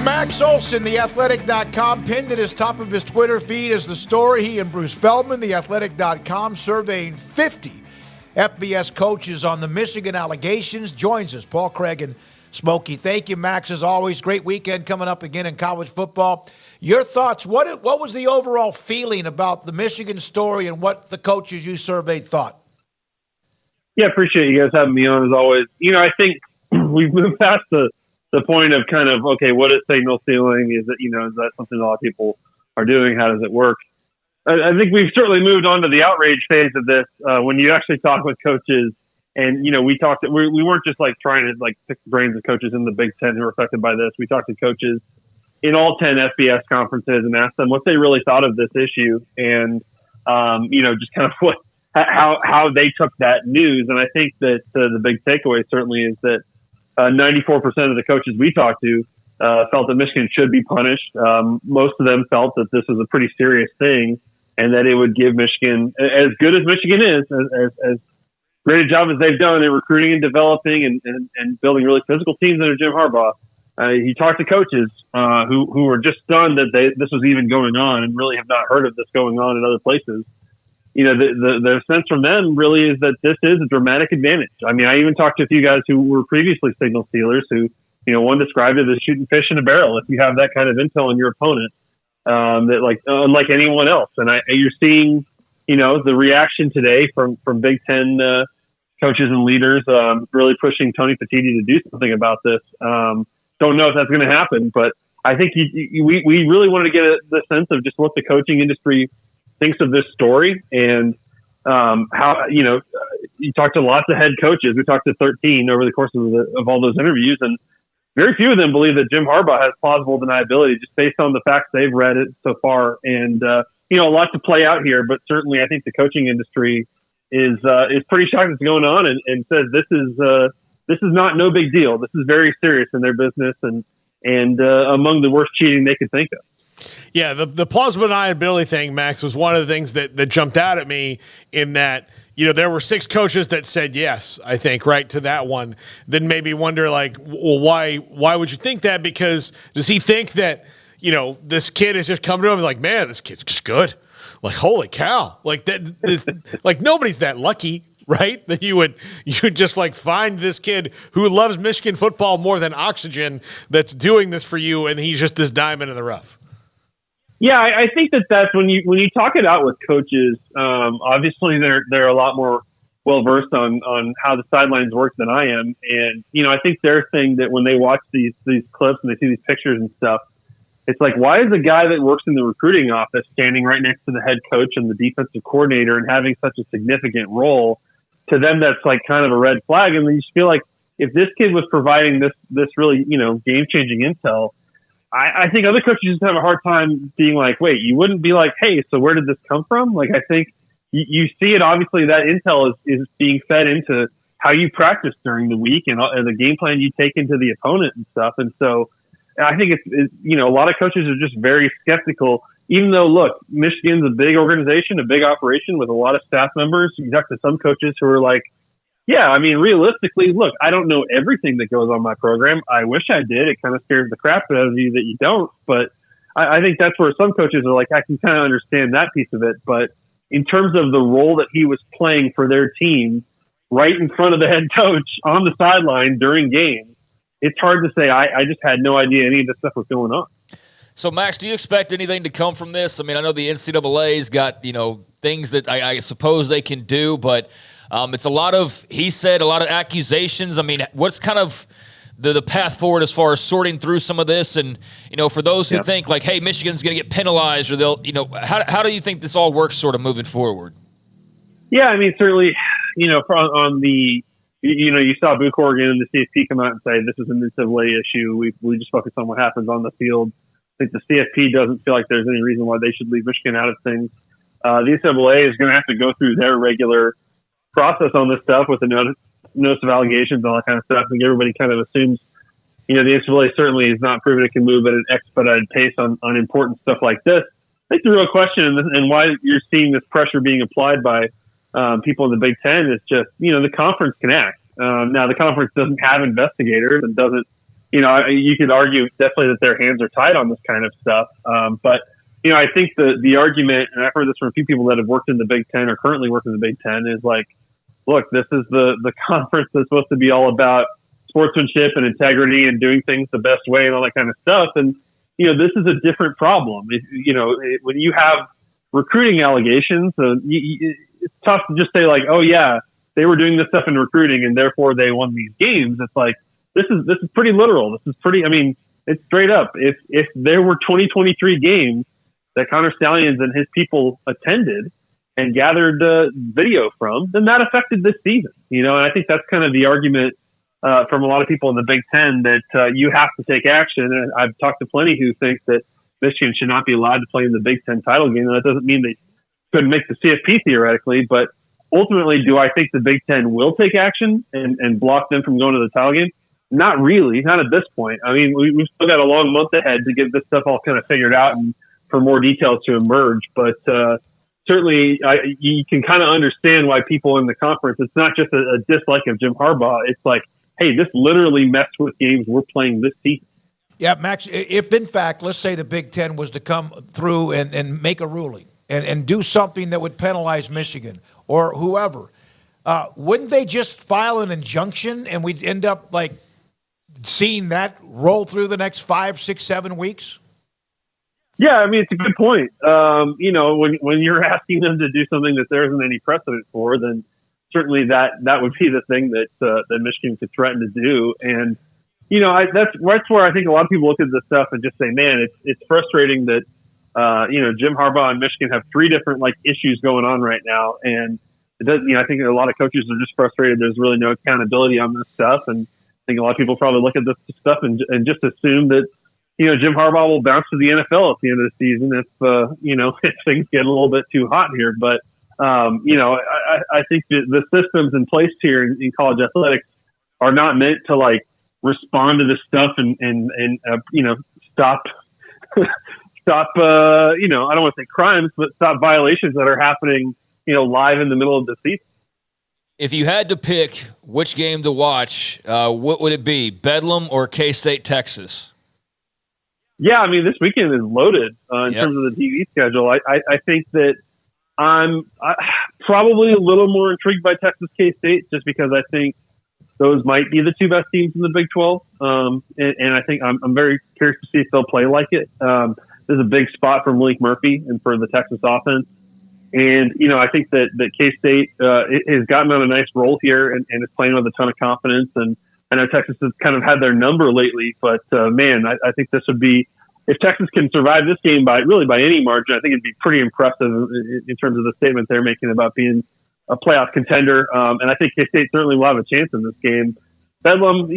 Max Olson, the Athletic.com, pinned at his top of his Twitter feed is the story. He and Bruce Feldman, the Athletic.com, surveying 50 FBS coaches on the Michigan allegations. Joins us, Paul Craig and Smokey. Thank you, Max, as always. Great weekend coming up again in college football. Your thoughts, what was the overall feeling about the Michigan story and what the coaches you surveyed thought? Yeah, appreciate you guys having me on as always. I think we've moved past the point of kind of, okay, what is signal stealing? Is that something a lot of people are doing? How does it work? I think we've certainly moved on to the outrage phase of this. When you actually talk with coaches and, we weren't just like trying to like pick the brains of coaches in the Big Ten who were affected by this. We talked to coaches in all 10 FBS conferences and asked them what they really thought of this issue and, just kind of how they took that news. And I think that the big takeaway certainly is that 94% of the coaches we talked to felt that Michigan should be punished. Most of them felt that this was a pretty serious thing and that it would give Michigan, as good as Michigan is, as great a job as they've done in recruiting and developing and building really physical teams under Jim Harbaugh. He talked to coaches who were just stunned that this was even going on and really have not heard of this going on in other places. The sense from them really is that this is a dramatic advantage. I mean, I even talked to a few guys who were previously signal stealers who, one described it as shooting fish in a barrel. If you have that kind of intel on your opponent, that like, unlike anyone else. And you're seeing, the reaction today from Big Ten coaches and leaders really pushing Tony Petitti to do something about this. Don't know if that's going to happen, but I think we really wanted to get the sense of just what the coaching industry thinks of this story and how, you talked to lots of head coaches. We talked to 13 over the course of all those interviews, and very few of them believe that Jim Harbaugh has plausible deniability just based on the facts they've read it so far. And, a lot to play out here, but certainly I think the coaching industry is pretty shocked it's going on and says this is not no big deal. This is very serious in their business and among the worst cheating they could think of. Yeah, the plausible deniability thing, Max, was one of the things that jumped out at me in that, there were 6 coaches that said yes, I think, right, to that one. Then maybe wonder, like, well, why would you think that? Because does he think that, this kid has just come to him and like, man, this kid's just good. Like, holy cow. Like, like nobody's that lucky, right? That you would just like find this kid who loves Michigan football more than oxygen that's doing this for you, and he's just this diamond in the rough. Yeah, I think that's when you talk it out with coaches. Obviously, they're a lot more well versed on how the sidelines work than I am, and I think they're saying that when they watch these clips and they see these pictures and stuff, it's like, why is a guy that works in the recruiting office standing right next to the head coach and the defensive coordinator and having such a significant role? To them, that's like kind of a red flag, and you just feel like if this kid was providing this really game changing intel. I think other coaches just have a hard time being like, wait, you wouldn't be like, hey, so where did this come from? Like, I think you see it. Obviously, that intel is being fed into how you practice during the week and the game plan you take into the opponent and stuff. And so I think it's a lot of coaches are just very skeptical, even though, look, Michigan's a big organization, a big operation with a lot of staff members. You talk to some coaches who are like, yeah, I mean, realistically, look, I don't know everything that goes on my program. I wish I did. It kind of scares the crap out of you that you don't. But I think that's where some coaches are like, I can kind of understand that piece of it. But in terms of the role that he was playing for their team right in front of the head coach on the sideline during games, it's hard to say. I just had no idea any of this stuff was going on. So, Max, do you expect anything to come from this? I mean, I know the NCAA's got, things that I suppose they can do, but it's a lot of, he said, a lot of accusations. I mean, what's kind of the path forward as far as sorting through some of this? And, for those who think like, hey, Michigan's going to get penalized or they'll, how do you think this all works sort of moving forward? Yeah, I mean, certainly, on the, you saw Buch Oregon and the CFP come out and say, this is an NCAA issue. We just focus on what happens on the field. I think the CFP doesn't feel like there's any reason why they should leave Michigan out of things. The NCAA is going to have to go through their regular process on this stuff with the notice of allegations, all that kind of stuff. I think everybody kind of assumes, the NCAA certainly has not proven it can move at an expedited pace on important stuff like this. I think the real question and why you're seeing this pressure being applied by people in the Big Ten is just, the conference can act. Now, the conference doesn't have investigators and doesn't you could argue definitely that their hands are tied on this kind of stuff. But I think the argument, and I've heard this from a few people that have worked in the Big Ten or currently work in the Big Ten, is like, look, this is the conference that's supposed to be all about sportsmanship and integrity and doing things the best way and all that kind of stuff. And, this is a different problem. When you have recruiting allegations, it's tough to just say like, oh yeah, they were doing this stuff in recruiting and therefore they won these games. It's like, this is pretty literal. This is pretty, it's straight up. If there were 2023 games that Connor Stallions and his people attended and gathered video from, then that affected this season, and I think that's kind of the argument from a lot of people in the Big Ten that you have to take action. And I've talked to plenty who think that Michigan should not be allowed to play in the Big Ten title game. And that doesn't mean they couldn't make the CFP theoretically, but ultimately, do I think the Big Ten will take action and block them from going to the title game? Not really, not at this point. We've still got a long month ahead to get this stuff all kind of figured out and for more details to emerge. But certainly, you can kind of understand why people in the conference, it's not just a dislike of Jim Harbaugh. It's like, hey, this literally messed with games we're playing this season. Yeah, Max, if in fact, let's say the Big Ten was to come through and make a ruling and do something that would penalize Michigan or whoever, wouldn't they just file an injunction and we'd end up like seeing that roll through the next 5, 6, 7 weeks? Yeah, it's a good point. When you're asking them to do something that there isn't any precedent for, then certainly that would be the thing that Michigan could threaten to do. And that's where I think a lot of people look at this stuff and just say, man, it's frustrating that Jim Harbaugh and Michigan have 3 different issues going on right now, and it does. I think a lot of coaches are just frustrated. There's really no accountability on this stuff, and I think a lot of people probably look at this stuff and just assume that Jim Harbaugh will bounce to the NFL at the end of the season if things get a little bit too hot here. But I think the systems in place here in college athletics are not meant to respond to this stuff and stop stop I don't want to say crimes, but stop violations that are happening live in the middle of the season. If you had to pick which game to watch, what would it be, Bedlam or K-State Texas? Yeah, this weekend is loaded in terms of the TV schedule. I think that I'm probably a little more intrigued by Texas K-State just because I think those might be the 2 best teams in the Big 12. And I think I'm very curious to see if they'll play like it. There's a big spot for Malik Murphy and for the Texas offense. And, I think that K-State has gotten on a nice roll here and is playing with a ton of confidence. And I know Texas has kind of had their number lately, but man, I think this would be, if Texas can survive this game by any margin, I think it'd be pretty impressive in terms of the statement they're making about being a playoff contender. And I think K-State certainly will have a chance in this game. Bedlam,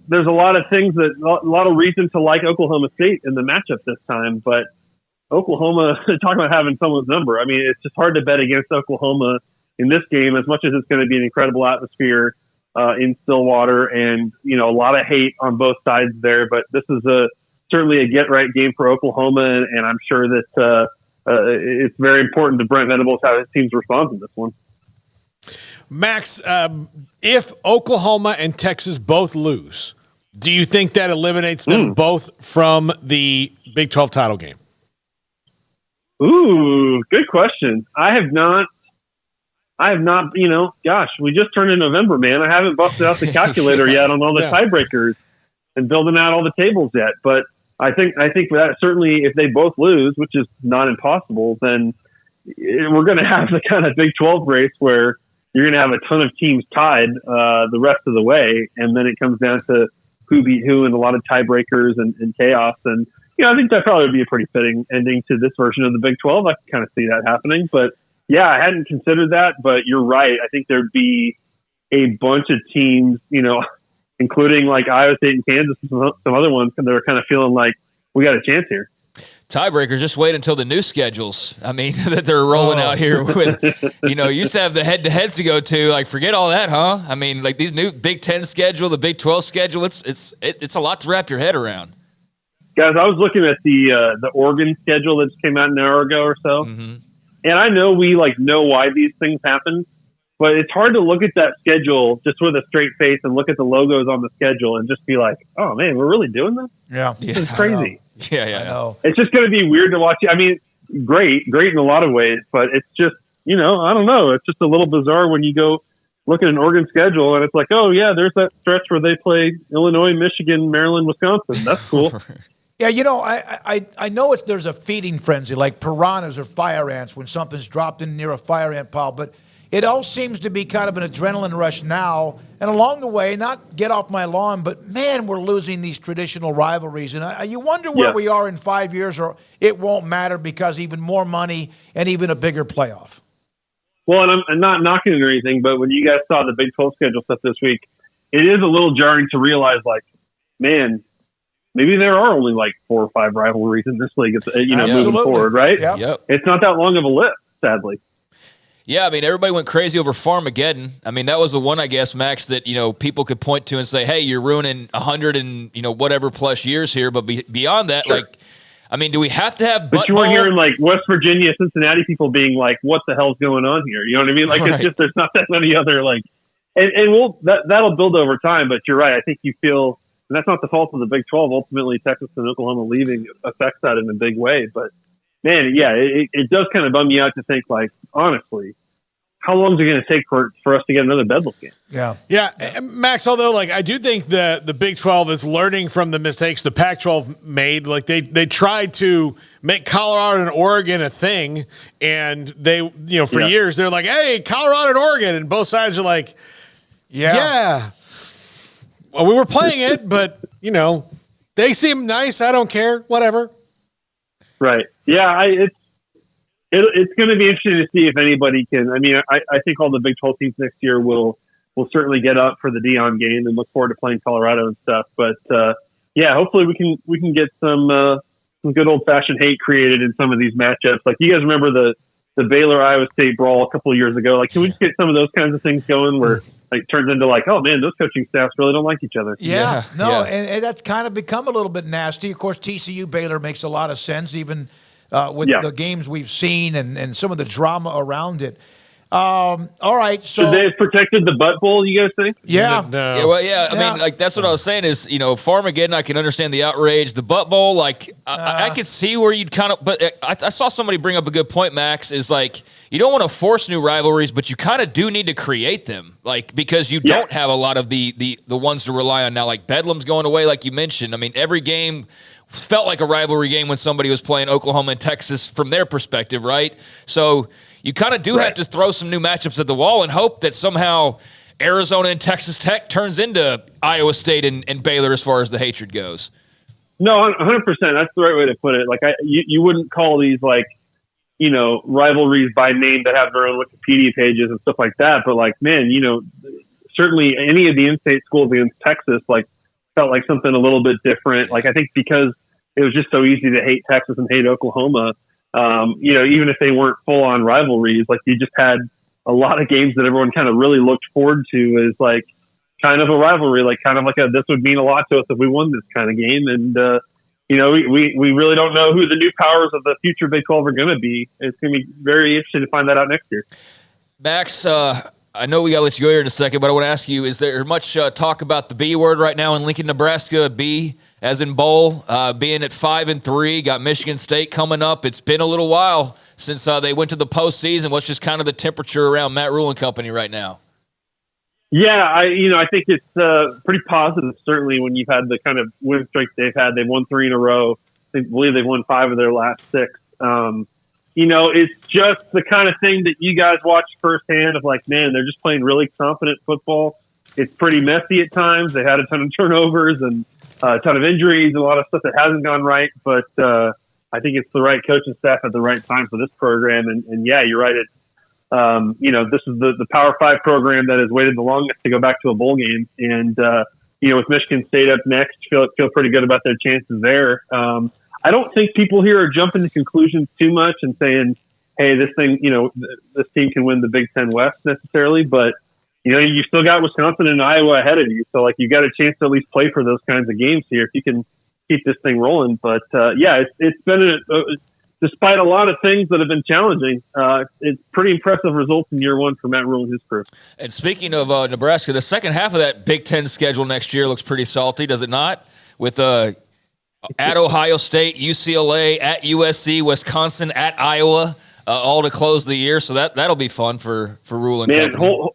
there's a lot of things a lot of reason to like Oklahoma State in the matchup this time, but Oklahoma, talking about having someone's number. It's just hard to bet against Oklahoma in this game as much as it's going to be an incredible atmosphere in Stillwater and, a lot of hate on both sides there. But this is certainly a get-right game for Oklahoma, and I'm sure that it's very important to Brent Venables how his team's responds in this one. Max, if Oklahoma and Texas both lose, do you think that eliminates them both from the Big 12 title game? Ooh, good question. I have not, gosh, we just turned in November, man. I haven't busted out the calculator yet on all the tiebreakers and building out all the tables yet. But I think that certainly if they both lose, which is not impossible, then we're going to have the kind of Big 12 race where you're going to have a ton of teams tied the rest of the way. And then it comes down to who beat who and a lot of tiebreakers and chaos. And, I think that probably would be a pretty fitting ending to this version of the Big 12. I can kind of see that happening. But, yeah, I hadn't considered that. But you're right. I think there'd be a bunch of teams, including Iowa State and Kansas and some other ones that are kind of feeling like we got a chance here. Tiebreakers, just wait until the new schedules. That they're rolling out here with, used to have the head-to-heads to go to. Forget all that, huh? These new Big 10 schedule, the Big 12 schedule, it's a lot to wrap your head around. Guys, I was looking at the Oregon schedule that just came out an hour ago or so, and I know we know why these things happen, But it's hard to look at that schedule just with a straight face and look at the logos on the schedule and just be like, oh, man, we're really doing this? Yeah. It's crazy. I know. It's just going to be weird to watch. I mean, great in a lot of ways, but it's just, I don't know. It's just a little bizarre when you go look at an Oregon schedule and it's like, oh, yeah, there's that stretch where they play Illinois, Michigan, Maryland, Wisconsin. That's cool. Yeah, I know there's a feeding frenzy like piranhas or fire ants when something's dropped in near a fire ant pile, but it all seems to be kind of an adrenaline rush now. And along the way, not get off my lawn, but, man, we're losing these traditional rivalries. And you wonder where we are in 5 years, or it won't matter because even more money and even a bigger playoff. Well, and I'm not knocking it or anything, but when you guys saw the Big 12 schedule stuff this week, it is a little jarring to realize, like, man, maybe there are only like 4 or 5 rivalries in this league, moving forward, right? Yep. It's not that long of a list, sadly. Yeah, I mean, everybody went crazy over Farmageddon. I mean, that was the one, I guess, Max, that, people could point to and say, hey, you're ruining 100 and, whatever plus years here. But beyond that, do we have to have But you weren't hearing, like, West Virginia, Cincinnati people being like, what the hell's going on here? You know what I mean? Like, It's just, there's not that many other, like, and that'll build over time. But you're right. I think you feel, and that's not the fault of the Big 12. Ultimately, Texas and Oklahoma leaving affects that in a big way. But, man, yeah, it does kind of bum me out to think, like, honestly, how long is it going to take for us to get another Bedlam game? Yeah, Max, although, I do think the Big 12 is learning from the mistakes the Pac-12 made. Like, they tried to make Colorado and Oregon a thing, and they, for years, they're like, hey, Colorado and Oregon, and both sides are like, yeah. Well, we were playing it, but, they seem nice. I don't care. Whatever. Right. Yeah, it's going to be interesting to see if anybody can. I mean, I think all the Big 12 teams next year will certainly get up for the Dion game and look forward to playing Colorado and stuff. But hopefully we can get some good old fashioned hate created in some of these matchups. Like, you guys remember the Baylor Iowa State brawl a couple of years ago? Like, can we just get some of those kinds of things going where it turns into like, oh man, those coaching staffs really don't like each other. And that's kind of become a little bit nasty. Of course, TCU Baylor makes a lot of sense, even with the games we've seen and some of the drama around it. All right, so should they have protected the butt bowl, you guys think? Yeah. No. Yeah, well, yeah. I mean, that's what I was saying is, Farmageddon, I can understand the outrage. The butt bowl, I could see where you'd kind of, but I saw somebody bring up a good point, Max, is like, you don't want to force new rivalries, but you kind of do need to create them, because you don't have a lot of the ones to rely on now. Like, Bedlam's going away, like you mentioned. I mean, every game felt like a rivalry game when somebody was playing Oklahoma and Texas from their perspective, right? So you kind of do have to throw some new matchups at the wall and hope that somehow Arizona and Texas Tech turns into Iowa State and Baylor as far as the hatred goes. No, 100%. That's the right way to put it. Like, you wouldn't call these rivalries by name that have their own Wikipedia pages and stuff like that. But man, certainly any of the in-state schools against Texas, felt like something a little bit different. Like, I think because it was just so easy to hate Texas and hate Oklahoma, even if they weren't full on rivalries, you just had a lot of games that everyone kind of really looked forward to as kind of a rivalry, this would mean a lot to us if we won this kind of game. And, we really don't know who the new powers of the future Big 12 are going to be. It's going to be very interesting to find that out next year. Max, I know we got to let you go here in a second, but I want to ask you, is there much talk about the B word right now in Lincoln, Nebraska? B as in bowl, being at 5-3, got Michigan State coming up. It's been a little while since they went to the postseason. What's just kind of the temperature around Matt Rule and company right now? Yeah, I think it's pretty positive, certainly, when you've had the kind of win streaks they've had. They've won 3 in a row. I believe they've won 5 of their last 6. It's just the kind of thing that you guys watch firsthand of man, they're just playing really confident football. It's pretty messy at times. They had a ton of turnovers and a ton of injuries, a lot of stuff that hasn't gone right. But I think it's the right coaching staff at the right time for this program. And yeah, you're right. This is the Power 5 program that has waited the longest to go back to a bowl game. And, with Michigan State up next, feel pretty good about their chances there. I don't think people here are jumping to conclusions too much and saying, hey, this thing, this team can win the Big Ten West necessarily, but you still got Wisconsin and Iowa ahead of you. So you got a chance to at least play for those kinds of games here if you can keep this thing rolling. But it's been despite a lot of things that have been challenging, it's pretty impressive results in year one for Matt Rule and his crew. And speaking of Nebraska, the second half of that Big Ten schedule next year looks pretty salty, does it not? With at Ohio State, UCLA, at USC, Wisconsin, at Iowa, all to close the year. So that'll be fun for Rule and company.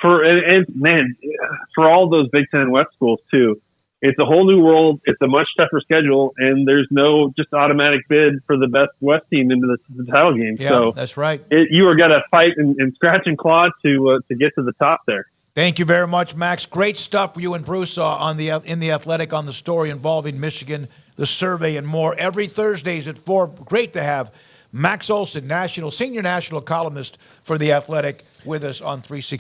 For all those Big Ten West schools too. It's a whole new world. It's a much tougher schedule, and there's no just automatic bid for the best West team into the title game. Yeah, so that's right. You are going to fight and scratch and claw to get to the top there. Thank you very much, Max. Great stuff for you and Bruce in the Athletic on the story involving Michigan, the survey, and more. Every Thursdays at 4. Great to have Max Olson, senior national columnist for the Athletic, with us on 360.